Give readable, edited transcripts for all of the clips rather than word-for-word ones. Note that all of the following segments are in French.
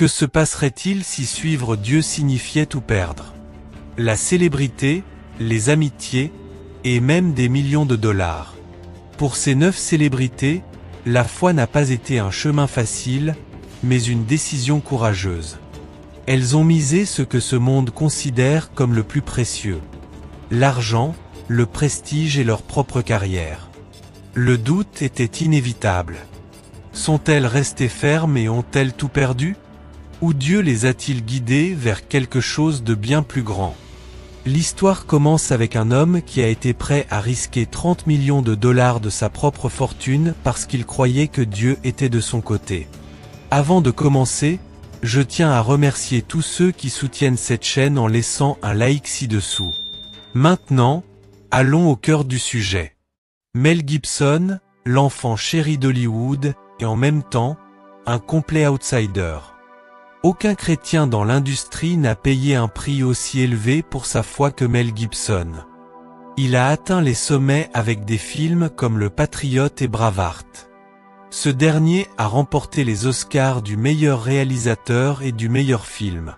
Que se passerait-il si suivre Dieu signifiait tout perdre? La célébrité, les amitiés, et même des millions de dollars. Pour ces 9 célébrités, la foi n'a pas été un chemin facile, mais une décision courageuse. Elles ont misé ce que ce monde considère comme le plus précieux. L'argent, le prestige et leur propre carrière. Le doute était inévitable. Sont-elles restées fermes et ont-elles tout perdu? Ou Dieu les a-t-il guidées vers quelque chose de bien plus grand? L'histoire commence avec un homme qui a été prêt à risquer 30 millions de dollars de sa propre fortune parce qu'il croyait que Dieu était de son côté. Avant de commencer, je tiens à remercier tous ceux qui soutiennent cette chaîne en laissant un like ci-dessous. Maintenant, allons au cœur du sujet. Mel Gibson, l'enfant chéri d'Hollywood, et en même temps, un complet outsider. Aucun chrétien dans l'industrie n'a payé un prix aussi élevé pour sa foi que Mel Gibson. Il a atteint les sommets avec des films comme Le Patriote et Braveheart. Ce dernier a remporté les Oscars du meilleur réalisateur et du meilleur film.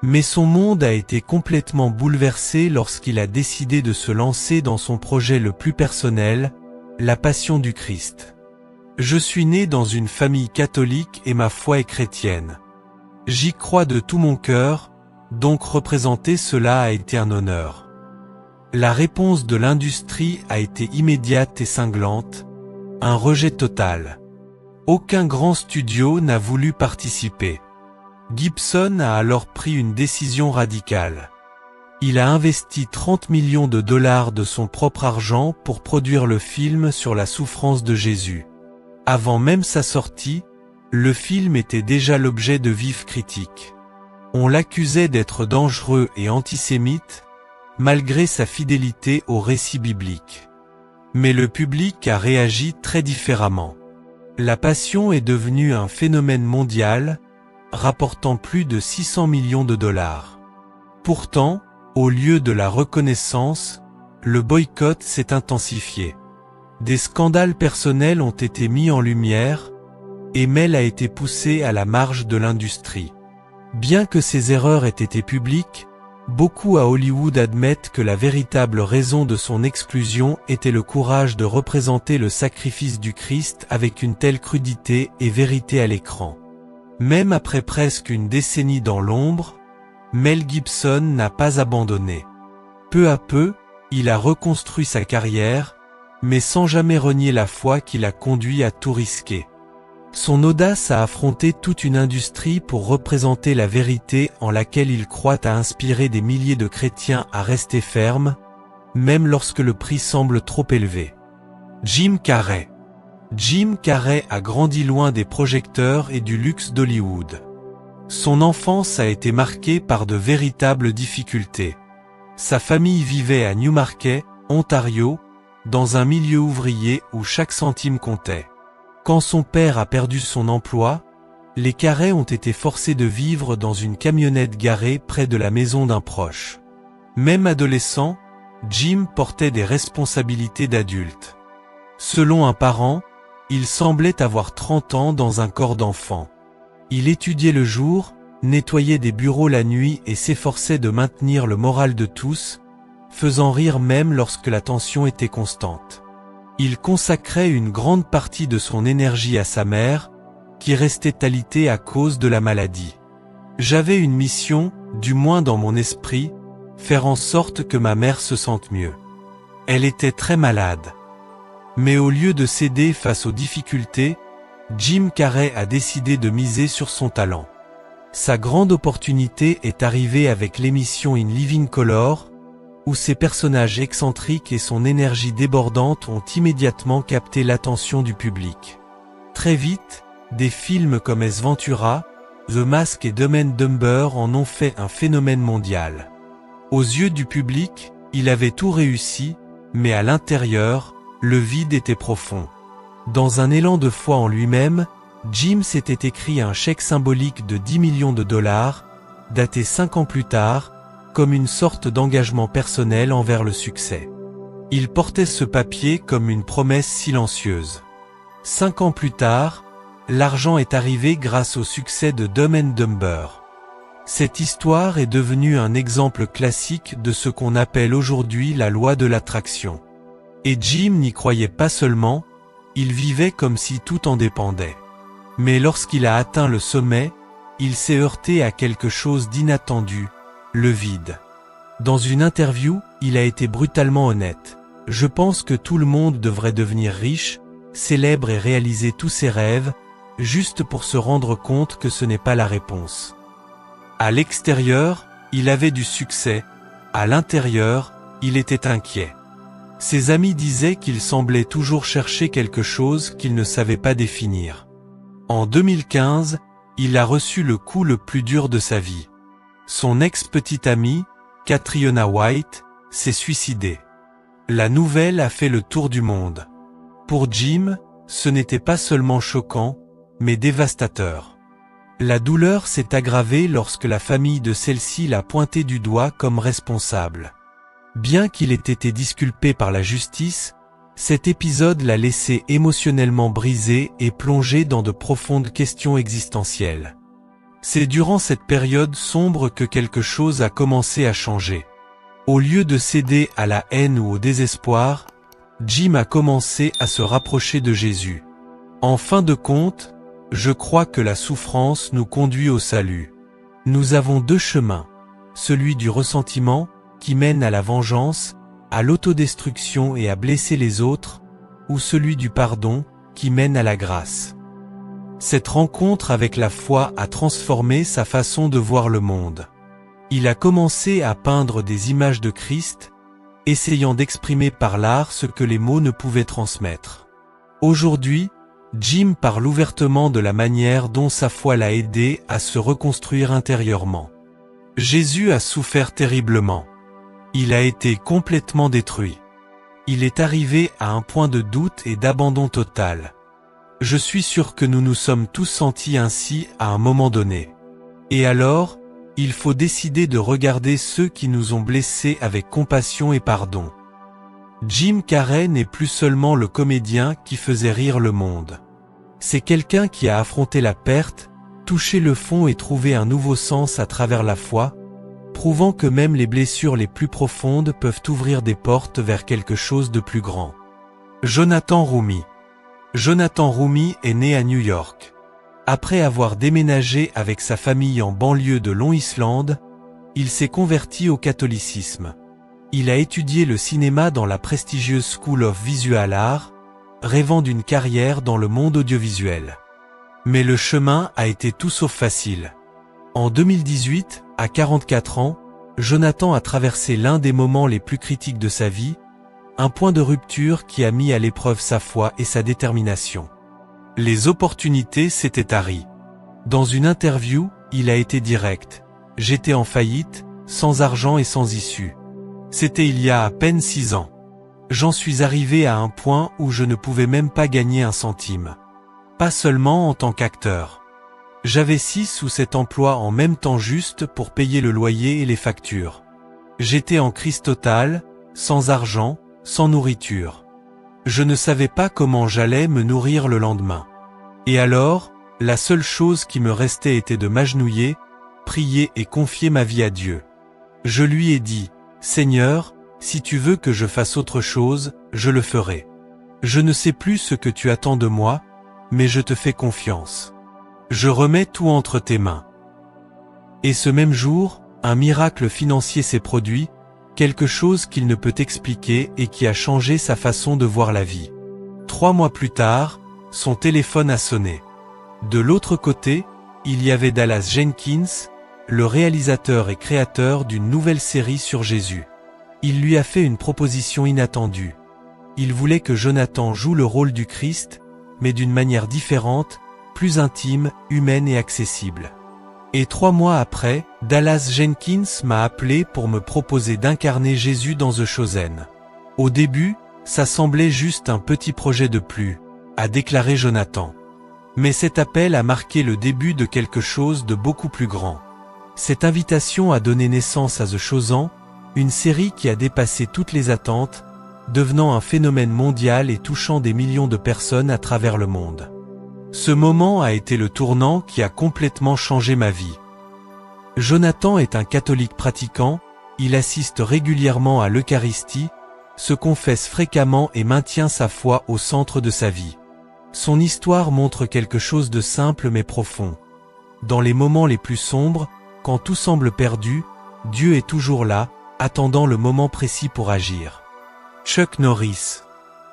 Mais son monde a été complètement bouleversé lorsqu'il a décidé de se lancer dans son projet le plus personnel, la Passion du Christ. Je suis né dans une famille catholique et ma foi est chrétienne. J'y crois de tout mon cœur, donc représenter cela a été un honneur. La réponse de l'industrie a été immédiate et cinglante, un rejet total. Aucun grand studio n'a voulu participer. Gibson a alors pris une décision radicale. Il a investi 30 millions de dollars de son propre argent pour produire le film sur la souffrance de Jésus. Avant même sa sortie, le film était déjà l'objet de vives critiques. On l'accusait d'être dangereux et antisémite, malgré sa fidélité au récit biblique. Mais le public a réagi très différemment. La Passion est devenue un phénomène mondial, rapportant plus de 600 millions de dollars. Pourtant, au lieu de la reconnaissance, le boycott s'est intensifié. Des scandales personnels ont été mis en lumière, et Mel a été poussé à la marge de l'industrie. Bien que ses erreurs aient été publiques, beaucoup à Hollywood admettent que la véritable raison de son exclusion était le courage de représenter le sacrifice du Christ avec une telle crudité et vérité à l'écran. Même après presque une décennie dans l'ombre, Mel Gibson n'a pas abandonné. Peu à peu, il a reconstruit sa carrière, mais sans jamais renier la foi qui l'a conduit à tout risquer. Son audace a affronté toute une industrie pour représenter la vérité en laquelle il croit a inspiré des milliers de chrétiens à rester fermes, même lorsque le prix semble trop élevé. Jim Carrey. Jim Carrey a grandi loin des projecteurs et du luxe d'Hollywood. Son enfance a été marquée par de véritables difficultés. Sa famille vivait à Newmarket, Ontario, dans un milieu ouvrier où chaque centime comptait. Quand son père a perdu son emploi, les Carrey ont été forcés de vivre dans une camionnette garée près de la maison d'un proche. Même adolescent, Jim portait des responsabilités d'adulte. Selon un parent, il semblait avoir 30 ans dans un corps d'enfant. Il étudiait le jour, nettoyait des bureaux la nuit et s'efforçait de maintenir le moral de tous, faisant rire même lorsque la tension était constante. Il consacrait une grande partie de son énergie à sa mère, qui restait alitée à cause de la maladie. J'avais une mission, du moins dans mon esprit, faire en sorte que ma mère se sente mieux. Elle était très malade. Mais au lieu de céder face aux difficultés, Jim Carrey a décidé de miser sur son talent. Sa grande opportunité est arrivée avec l'émission In Living Color, où ses personnages excentriques et son énergie débordante ont immédiatement capté l'attention du public. Très vite, des films comme Ace Ventura, The Mask et Dumb and Dumber en ont fait un phénomène mondial. Aux yeux du public, il avait tout réussi, mais à l'intérieur, le vide était profond. Dans un élan de foi en lui-même, Jim s'était écrit un chèque symbolique de 10 millions de dollars, daté 5 ans plus tard, comme une sorte d'engagement personnel envers le succès. Il portait ce papier comme une promesse silencieuse. 5 ans plus tard, l'argent est arrivé grâce au succès de Dumb and Dumber. Cette histoire est devenue un exemple classique de ce qu'on appelle aujourd'hui la loi de l'attraction. Et Jim n'y croyait pas seulement, il vivait comme si tout en dépendait. Mais lorsqu'il a atteint le sommet, il s'est heurté à quelque chose d'inattendu, le vide. Dans une interview, il a été brutalement honnête. « Je pense que tout le monde devrait devenir riche, célèbre et réaliser tous ses rêves, juste pour se rendre compte que ce n'est pas la réponse. » À l'extérieur, il avait du succès. À l'intérieur, il était inquiet. Ses amis disaient qu'il semblait toujours chercher quelque chose qu'il ne savait pas définir. En 2015, il a reçu le coup le plus dur de sa vie. Son ex-petite amie, Catriona White, s'est suicidée. La nouvelle a fait le tour du monde. Pour Jim, ce n'était pas seulement choquant, mais dévastateur. La douleur s'est aggravée lorsque la famille de celle-ci l'a pointé du doigt comme responsable. Bien qu'il ait été disculpé par la justice, cet épisode l'a laissé émotionnellement brisé et plongé dans de profondes questions existentielles. C'est durant cette période sombre que quelque chose a commencé à changer. Au lieu de céder à la haine ou au désespoir, Jim a commencé à se rapprocher de Jésus. En fin de compte, je crois que la souffrance nous conduit au salut. Nous avons deux chemins, celui du ressentiment, qui mène à la vengeance, à l'autodestruction et à blesser les autres, ou celui du pardon, qui mène à la grâce. Cette rencontre avec la foi a transformé sa façon de voir le monde. Il a commencé à peindre des images de Christ, essayant d'exprimer par l'art ce que les mots ne pouvaient transmettre. Aujourd'hui, Jim parle ouvertement de la manière dont sa foi l'a aidé à se reconstruire intérieurement. Jésus a souffert terriblement. Il a été complètement détruit. Il est arrivé à un point de doute et d'abandon total. Je suis sûr que nous nous sommes tous sentis ainsi à un moment donné. Et alors, il faut décider de regarder ceux qui nous ont blessés avec compassion et pardon. Jim Carrey n'est plus seulement le comédien qui faisait rire le monde. C'est quelqu'un qui a affronté la perte, touché le fond et trouvé un nouveau sens à travers la foi, prouvant que même les blessures les plus profondes peuvent ouvrir des portes vers quelque chose de plus grand. Jonathan Roumie. Jonathan Roumie est né à New York. Après avoir déménagé avec sa famille en banlieue de Long Island, il s'est converti au catholicisme. Il a étudié le cinéma dans la prestigieuse School of Visual Art, rêvant d'une carrière dans le monde audiovisuel. Mais le chemin a été tout sauf facile. En 2018, à 44 ans, Jonathan a traversé l'un des moments les plus critiques de sa vie, un point de rupture qui a mis à l'épreuve sa foi et sa détermination. Les opportunités s'étaient taries. Dans une interview, il a été direct. « J'étais en faillite, sans argent et sans issue. C'était il y a à peine 6 ans. J'en suis arrivé à un point où je ne pouvais même pas gagner un centime. Pas seulement en tant qu'acteur. J'avais 6 ou 7 emplois en même temps juste pour payer le loyer et les factures. J'étais en crise totale, sans argent, sans nourriture. Je ne savais pas comment j'allais me nourrir le lendemain. Et alors, la seule chose qui me restait était de m'agenouiller, prier et confier ma vie à Dieu. Je lui ai dit, « Seigneur, si tu veux que je fasse autre chose, je le ferai. Je ne sais plus ce que tu attends de moi, mais je te fais confiance. Je remets tout entre tes mains. » Et ce même jour, un miracle financier s'est produit, quelque chose qu'il ne peut expliquer et qui a changé sa façon de voir la vie. 3 mois plus tard, son téléphone a sonné. De l'autre côté, il y avait Dallas Jenkins, le réalisateur et créateur d'une nouvelle série sur Jésus. Il lui a fait une proposition inattendue. Il voulait que Jonathan joue le rôle du Christ, mais d'une manière différente, plus intime, humaine et accessible. Et 3 mois après, Dallas Jenkins m'a appelé pour me proposer d'incarner Jésus dans The Chosen. Au début, ça semblait juste un petit projet de plus, a déclaré Jonathan. Mais cet appel a marqué le début de quelque chose de beaucoup plus grand. Cette invitation a donné naissance à The Chosen, une série qui a dépassé toutes les attentes, devenant un phénomène mondial et touchant des millions de personnes à travers le monde. Ce moment a été le tournant qui a complètement changé ma vie. Jonathan est un catholique pratiquant, il assiste régulièrement à l'Eucharistie, se confesse fréquemment et maintient sa foi au centre de sa vie. Son histoire montre quelque chose de simple mais profond. Dans les moments les plus sombres, quand tout semble perdu, Dieu est toujours là, attendant le moment précis pour agir. Chuck Norris.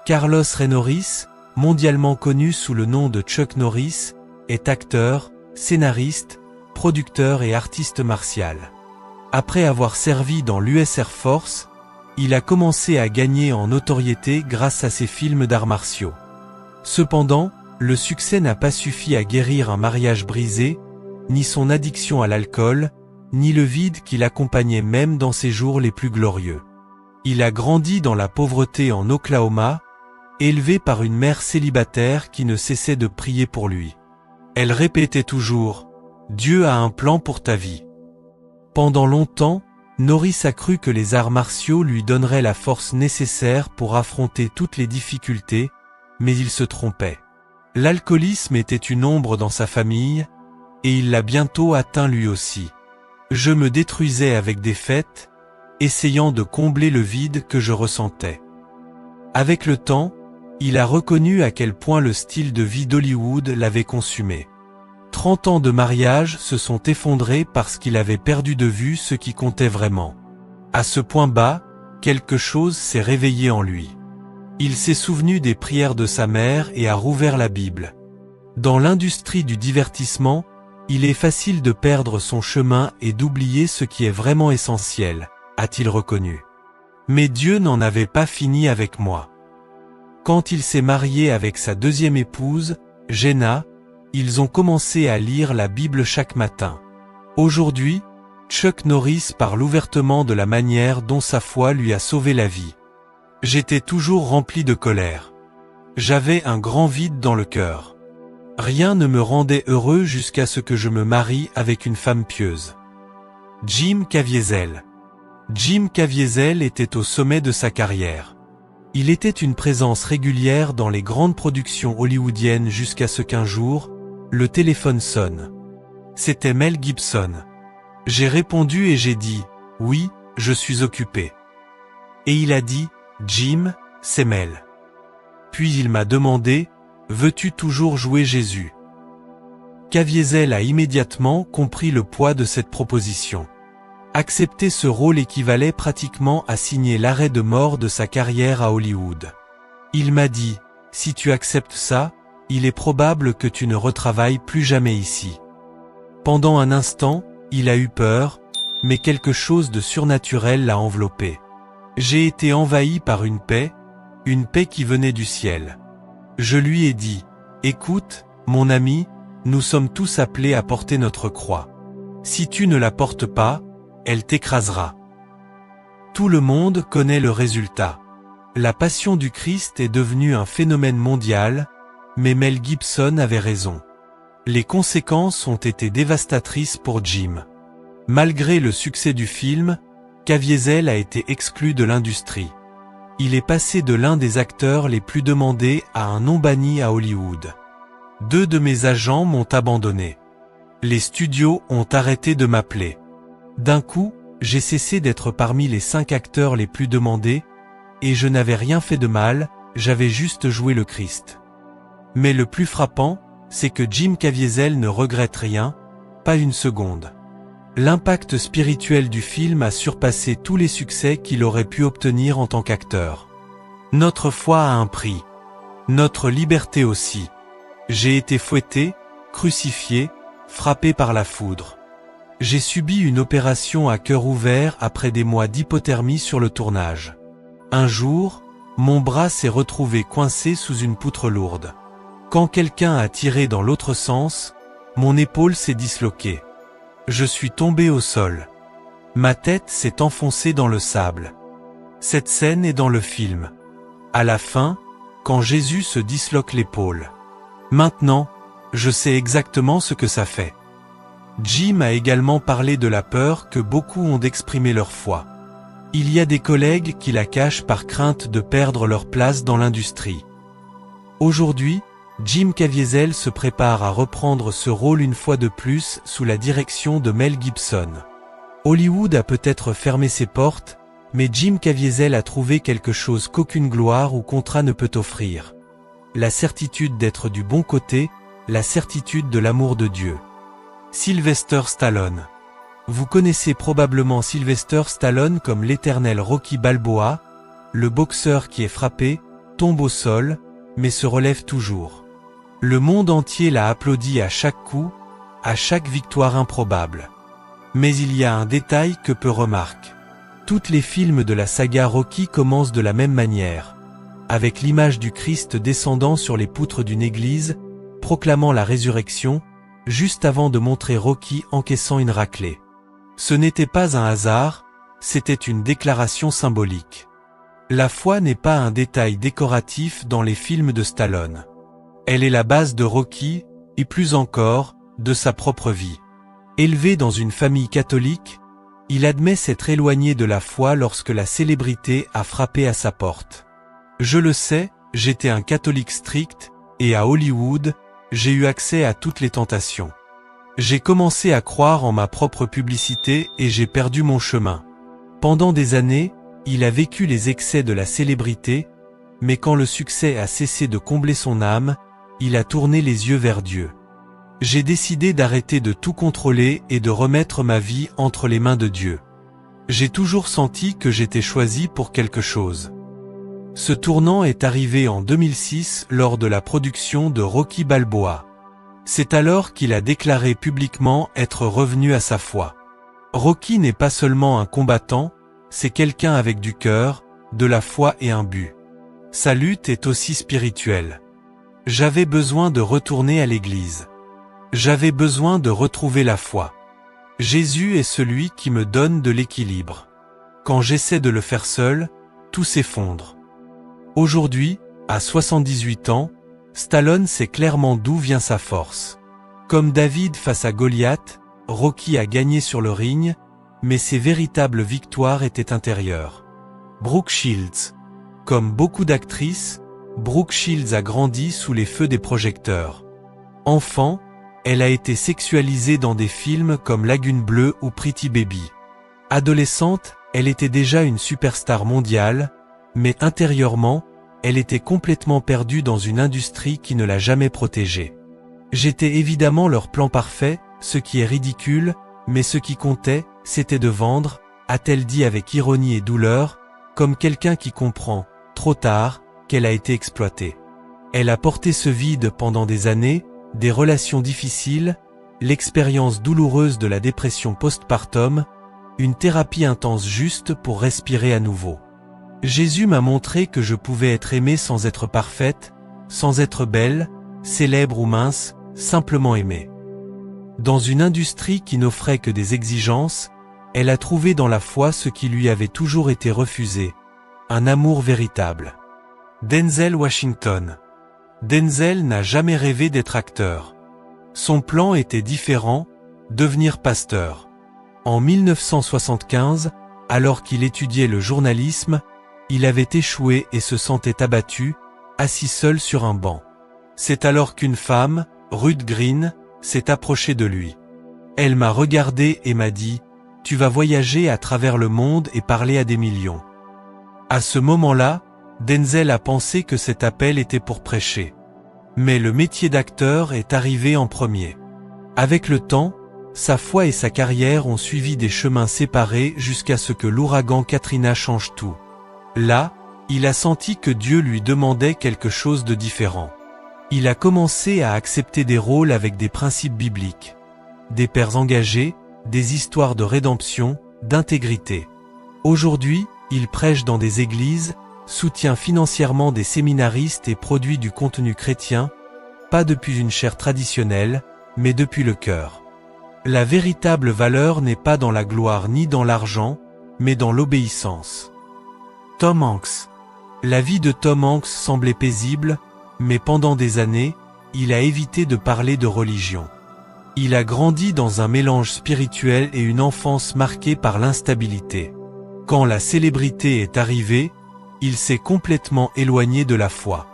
Carlos Ray Norris, mondialement connu sous le nom de Chuck Norris, est acteur, scénariste, producteur et artiste martial. Après avoir servi dans l'US Air Force, il a commencé à gagner en notoriété grâce à ses films d'arts martiaux. Cependant, le succès n'a pas suffi à guérir un mariage brisé, ni son addiction à l'alcool, ni le vide qui l'accompagnait même dans ses jours les plus glorieux. Il a grandi dans la pauvreté en Oklahoma, élevé par une mère célibataire qui ne cessait de prier pour lui. Elle répétait toujours « Dieu a un plan pour ta vie ». Pendant longtemps, Norris a cru que les arts martiaux lui donneraient la force nécessaire pour affronter toutes les difficultés, mais il se trompait. L'alcoolisme était une ombre dans sa famille, et il l'a bientôt atteint lui aussi. Je me détruisais avec des fêtes, essayant de combler le vide que je ressentais. Avec le temps, il a reconnu à quel point le style de vie d'Hollywood l'avait consumé. 30 ans de mariage se sont effondrés parce qu'il avait perdu de vue ce qui comptait vraiment. À ce point bas, quelque chose s'est réveillé en lui. Il s'est souvenu des prières de sa mère et a rouvert la Bible. Dans l'industrie du divertissement, il est facile de perdre son chemin et d'oublier ce qui est vraiment essentiel, a-t-il reconnu. Mais Dieu n'en avait pas fini avec moi. Quand il s'est marié avec sa deuxième épouse, Jenna, ils ont commencé à lire la Bible chaque matin. Aujourd'hui, Chuck Norris parle ouvertement de la manière dont sa foi lui a sauvé la vie. J'étais toujours rempli de colère. J'avais un grand vide dans le cœur. Rien ne me rendait heureux jusqu'à ce que je me marie avec une femme pieuse. Jim Caviezel. Jim Caviezel était au sommet de sa carrière. Il était une présence régulière dans les grandes productions hollywoodiennes jusqu'à ce qu'un jour, le téléphone sonne. C'était Mel Gibson. J'ai répondu et j'ai dit « Oui, je suis occupé ». Et il a dit « Jim, c'est Mel ». Puis il m'a demandé « Veux-tu toujours jouer Jésus ?» Caviezel a immédiatement compris le poids de cette proposition. Accepter ce rôle équivalait pratiquement à signer l'arrêt de mort de sa carrière à Hollywood. Il m'a dit « Si tu acceptes ça, il est probable que tu ne retravailles plus jamais ici. » Pendant un instant, il a eu peur, mais quelque chose de surnaturel l'a enveloppé. J'ai été envahi par une paix qui venait du ciel. Je lui ai dit « Écoute, mon ami, nous sommes tous appelés à porter notre croix. Si tu ne la portes pas, elle t'écrasera. » Tout le monde connaît le résultat. La passion du Christ est devenue un phénomène mondial, mais Mel Gibson avait raison. Les conséquences ont été dévastatrices pour Jim. Malgré le succès du film, Caviezel a été exclu de l'industrie. Il est passé de l'un des acteurs les plus demandés à un non banni à Hollywood. 2 de mes agents m'ont abandonné. Les studios ont arrêté de m'appeler. D'un coup, j'ai cessé d'être parmi les 5 acteurs les plus demandés, et je n'avais rien fait de mal, j'avais juste joué le Christ. Mais le plus frappant, c'est que Jim Caviezel ne regrette rien, pas une seconde. L'impact spirituel du film a surpassé tous les succès qu'il aurait pu obtenir en tant qu'acteur. Notre foi a un prix. Notre liberté aussi. J'ai été fouetté, crucifié, frappé par la foudre. J'ai subi une opération à cœur ouvert après des mois d'hypothermie sur le tournage. Un jour, mon bras s'est retrouvé coincé sous une poutre lourde. Quand quelqu'un a tiré dans l'autre sens, mon épaule s'est disloquée. Je suis tombé au sol. Ma tête s'est enfoncée dans le sable. Cette scène est dans le film. À la fin, quand Jésus se disloque l'épaule. Maintenant, je sais exactement ce que ça fait. Jim a également parlé de la peur que beaucoup ont d'exprimer leur foi. Il y a des collègues qui la cachent par crainte de perdre leur place dans l'industrie. Aujourd'hui, Jim Caviezel se prépare à reprendre ce rôle une fois de plus sous la direction de Mel Gibson. Hollywood a peut-être fermé ses portes, mais Jim Caviezel a trouvé quelque chose qu'aucune gloire ou contrat ne peut offrir. La certitude d'être du bon côté, la certitude de l'amour de Dieu. Sylvester Stallone. Vous connaissez probablement Sylvester Stallone comme l'éternel Rocky Balboa, le boxeur qui est frappé, tombe au sol, mais se relève toujours. Le monde entier l'a applaudi à chaque coup, à chaque victoire improbable. Mais il y a un détail que peu remarquent. Tous les films de la saga Rocky commencent de la même manière, avec l'image du Christ descendant sur les poutres d'une église, proclamant la résurrection, juste avant de montrer Rocky encaissant une raclée. Ce n'était pas un hasard, c'était une déclaration symbolique. La foi n'est pas un détail décoratif dans les films de Stallone. Elle est la base de Rocky, et plus encore, de sa propre vie. Élevé dans une famille catholique, il admet s'être éloigné de la foi lorsque la célébrité a frappé à sa porte. Je le sais, j'étais un catholique strict, et à Hollywood, j'ai eu accès à toutes les tentations. J'ai commencé à croire en ma propre publicité et j'ai perdu mon chemin. Pendant des années, il a vécu les excès de la célébrité, mais quand le succès a cessé de combler son âme, il a tourné les yeux vers Dieu. J'ai décidé d'arrêter de tout contrôler et de remettre ma vie entre les mains de Dieu. J'ai toujours senti que j'étais choisi pour quelque chose. Ce tournant est arrivé en 2006 lors de la production de Rocky Balboa. C'est alors qu'il a déclaré publiquement être revenu à sa foi. Rocky n'est pas seulement un combattant, c'est quelqu'un avec du cœur, de la foi et un but. Sa lutte est aussi spirituelle. J'avais besoin de retourner à l'église. J'avais besoin de retrouver la foi. Jésus est celui qui me donne de l'équilibre. Quand j'essaie de le faire seul, tout s'effondre. Aujourd'hui, à 78 ans, Stallone sait clairement d'où vient sa force. Comme David face à Goliath, Rocky a gagné sur le ring, mais ses véritables victoires étaient intérieures. Brooke Shields. Comme beaucoup d'actrices, Brooke Shields a grandi sous les feux des projecteurs. Enfant, elle a été sexualisée dans des films comme Lagune Bleue ou Pretty Baby. Adolescente, elle était déjà une superstar mondiale, mais intérieurement, elle était complètement perdue dans une industrie qui ne l'a jamais protégée. J'étais évidemment leur plan parfait, ce qui est ridicule, mais ce qui comptait, c'était de vendre, a-t-elle dit avec ironie et douleur, comme quelqu'un qui comprend, trop tard, qu'elle a été exploitée. Elle a porté ce vide pendant des années, des relations difficiles, l'expérience douloureuse de la dépression postpartum, une thérapie intense juste pour respirer à nouveau. Jésus m'a montré que je pouvais être aimée sans être parfaite, sans être belle, célèbre ou mince, simplement aimée. Dans une industrie qui n'offrait que des exigences, elle a trouvé dans la foi ce qui lui avait toujours été refusé, un amour véritable. Denzel Washington. Denzel n'a jamais rêvé d'être acteur. Son plan était différent, devenir pasteur. En 1975, alors qu'il étudiait le journalisme, il avait échoué et se sentait abattu, assis seul sur un banc. C'est alors qu'une femme, Ruth Green, s'est approchée de lui. Elle m'a regardé et m'a dit « Tu vas voyager à travers le monde et parler à des millions ». À ce moment-là, Denzel a pensé que cet appel était pour prêcher. Mais le métier d'acteur est arrivé en premier. Avec le temps, sa foi et sa carrière ont suivi des chemins séparés jusqu'à ce que l'ouragan Katrina change tout. Là, il a senti que Dieu lui demandait quelque chose de différent. Il a commencé à accepter des rôles avec des principes bibliques. Des pères engagés, des histoires de rédemption, d'intégrité. Aujourd'hui, il prêche dans des églises, soutient financièrement des séminaristes et produit du contenu chrétien, pas depuis une chair traditionnelle, mais depuis le cœur. La véritable valeur n'est pas dans la gloire ni dans l'argent, mais dans l'obéissance. Tom Hanks. La vie de Tom Hanks semblait paisible, mais pendant des années, il a évité de parler de religion. Il a grandi dans un mélange spirituel et une enfance marquée par l'instabilité. Quand la célébrité est arrivée, il s'est complètement éloigné de la foi.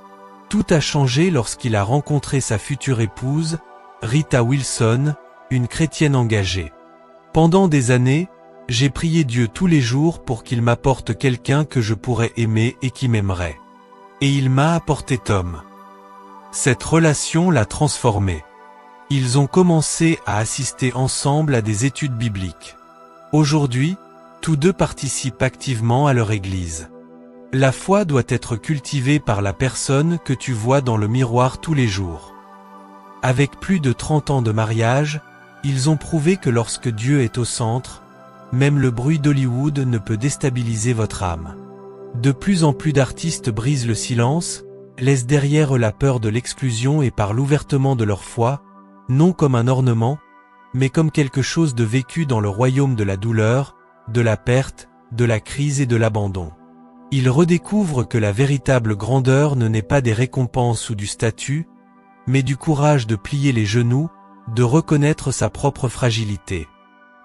Tout a changé lorsqu'il a rencontré sa future épouse, Rita Wilson, une chrétienne engagée. Pendant des années, j'ai prié Dieu tous les jours pour qu'il m'apporte quelqu'un que je pourrais aimer et qui m'aimerait. Et il m'a apporté Tom. Cette relation l'a transformé. Ils ont commencé à assister ensemble à des études bibliques. Aujourd'hui, tous deux participent activement à leur église. La foi doit être cultivée par la personne que tu vois dans le miroir tous les jours. Avec plus de 30 ans de mariage, ils ont prouvé que lorsque Dieu est au centre, même le bruit d'Hollywood ne peut déstabiliser votre âme. De plus en plus d'artistes brisent le silence, laissent derrière eux la peur de l'exclusion et parlent ouvertement de leur foi, non comme un ornement, mais comme quelque chose de vécu dans le royaume de la douleur, de la perte, de la crise et de l'abandon. Ils redécouvrent que la véritable grandeur ne naît pas des récompenses ou du statut, mais du courage de plier les genoux, de reconnaître sa propre fragilité.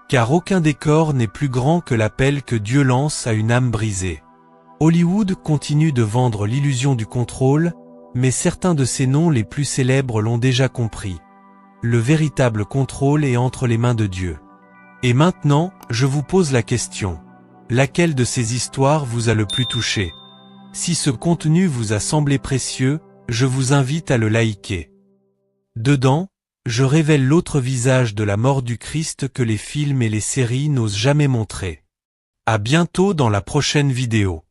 Car aucun décor n'est plus grand que l'appel que Dieu lance à une âme brisée. Hollywood continue de vendre l'illusion du contrôle, mais certains de ses noms les plus célèbres l'ont déjà compris. Le véritable contrôle est entre les mains de Dieu. Et maintenant, je vous pose la question. Laquelle de ces histoires vous a le plus touché? Si ce contenu vous a semblé précieux, je vous invite à le liker. Dedans, je révèle l'autre visage de la mort du Christ que les films et les séries n'osent jamais montrer. À bientôt dans la prochaine vidéo.